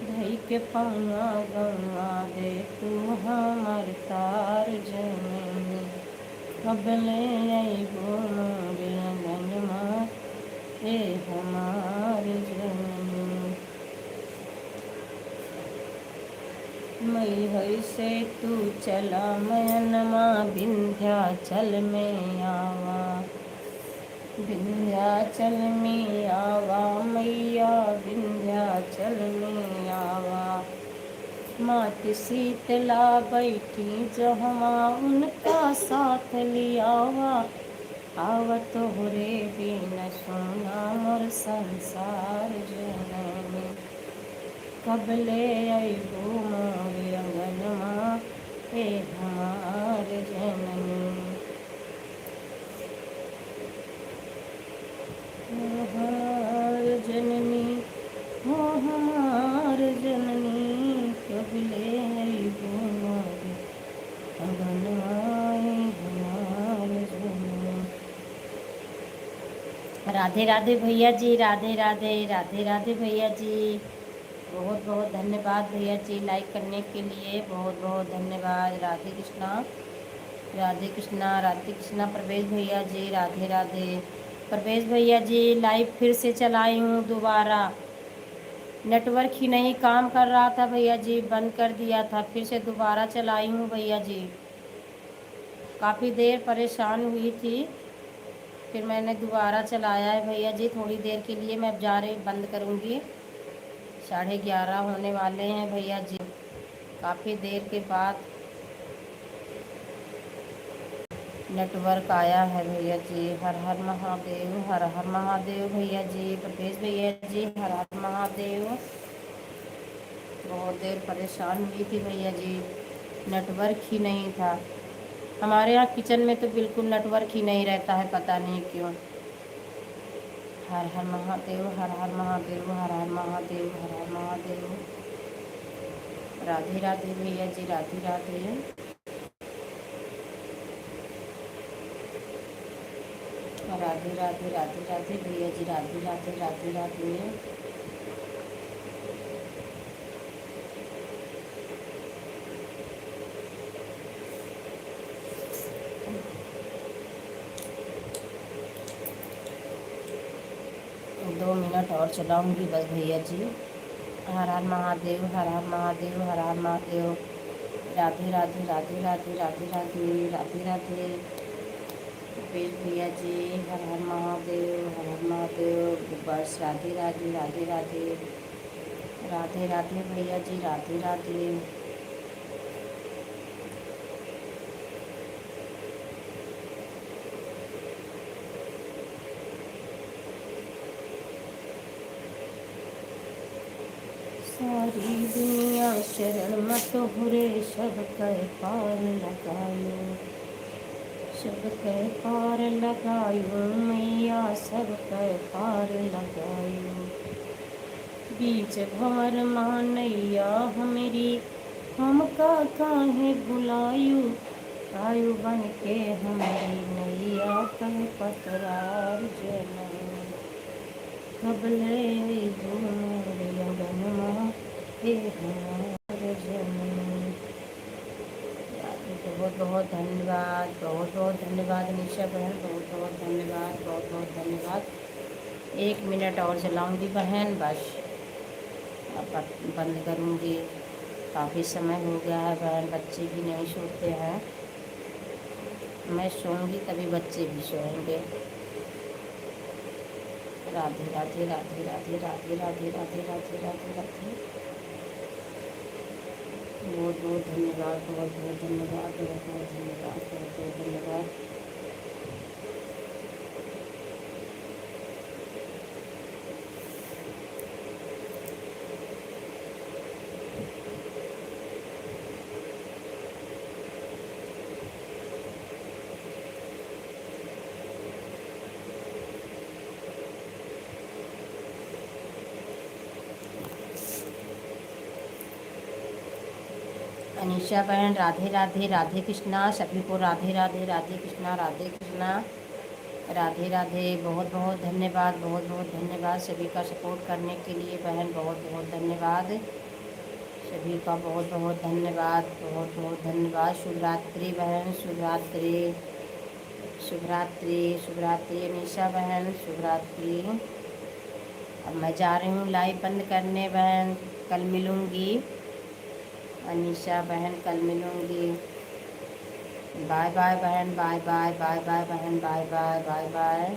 धई के पौआ गौआ दे तू हमर तार जननी। कबले अइबू मोरे अंगनमा, हे हमार जननी। मैहर से तू चला मयनमा, विंध्याचल में आवा। विंध्याचल में आवा मैया, विंध्याचल में आवा। मात शीतला बैठी जहवा, उनका साथ लियावा। आव तोहरे बिन सोना मोर संसार जननी। कबले अइबू मोरे अंगनमा, हे हमार जननी। हो हमार जननी, हो हमार जननी। कबले अइबू मोरे अंगनमा, हे हमार जननी। राधे राधे भैया जी, राधे राधे राधे राधे भैया जी। बहुत बहुत धन्यवाद भैया जी, लाइक करने के लिए बहुत बहुत धन्यवाद। राधे कृष्णा राधे कृष्णा राधे कृष्णा। प्रवेश भैया जी राधे राधे। प्रवेश भैया जी लाइव फिर से चलाई हूँ दोबारा, नेटवर्क ही नहीं काम कर रहा था भैया जी, बंद कर दिया था, फिर से दोबारा चलाई हूँ भैया जी। काफ़ी देर परेशान हुई थी, फिर मैंने दोबारा चलाया है भैया जी थोड़ी देर के लिए। मैं अब जा रही बंद करूँगी। 11:30 होने वाले हैं भैया जी। काफ़ी देर के बाद नेटवर्क आया है भैया जी। हर हर महादेव, हर हर महादेव भैया जी। प्रवेश भैया जी, हर हर महादेव। बहुत देर परेशान हुई थी भैया जी, नेटवर्क ही नहीं था। हमारे यहाँ किचन में तो बिल्कुल नेटवर्क ही नहीं रहता है, पता नहीं क्यों। हर हर महादेव, हर हर महादेव, हर हर महादेव, हर हर महादेव। राधे राधे भैया जी, राधे राधे। राधे राधे, राधे राधे भैया जी, राधे राधे, राधे राधे। 2 मिनट और चलाऊंगी बस भैया जी। हर हर महादेव, हर हर महादेव, हर हर महादेव। राधे राधे, राधे राधे, राधे राधे, राधे राधे। रुपेश भैया जी, हर हर महादेव, हर हर महादेव। बस राधे राधे, राधे राधे, राधे राधे भैया जी, राधे राधे। सारी दुनिया शरण मत हुरे, सब कह पार लगायो, सब कह पार लगायो मैया, सब कह पार लगायो। बीच भंवर मानैया हमेरी, हमका काहे बुलायु, आयु बन के हमारी नैया कह पतरार जलायु। कबले मोर लगनमा हे हमार जनम। बहुत बहुत धन्यवाद, बहुत बहुत धन्यवाद निशा बहन, बहुत बहुत धन्यवाद, बहुत बहुत धन्यवाद। 1 मिनट और चलाऊंगी बहन बस, अब बंद करूंगी। काफ़ी समय हो गया है बहन, बच्चे भी नहीं सोते हैं। मैं सोऊंगी तभी बच्चे भी सोएंगे। राधे राधे, राधे राधे, राधे राधे, राधे राधे, राधे राधे। बहुत बहुत धन्यवाद, बहुत बहुत धन्यवाद, बहुत बहुत धन्यवाद, बहुत बहुत धन्यवाद। अनीशा बहन राधे राधे, राधे कृष्णा। सभी को राधे राधे, राधे कृष्णा, राधे कृष्णा, राधे राधे। बहुत बहुत धन्यवाद, बहुत बहुत धन्यवाद सभी का सपोर्ट करने के लिए बहन, बहुत बहुत धन्यवाद सभी का, बहुत बहुत धन्यवाद, बहुत बहुत धन्यवाद। शुभ रात्रि बहन, शुभ रात्रि, शुभ रात्रि, शुभ रात्रि अनीशा बहन, शुभ रात्रि। अब मैं जा रही हूँ लाइव बंद करने बहन, कल मिलूँगी अनीशा बहन, कल मिलूँगी। बाय बाय बहन, बाय बाय, बाय बाय बहन, बाय बाय, बाय बाय।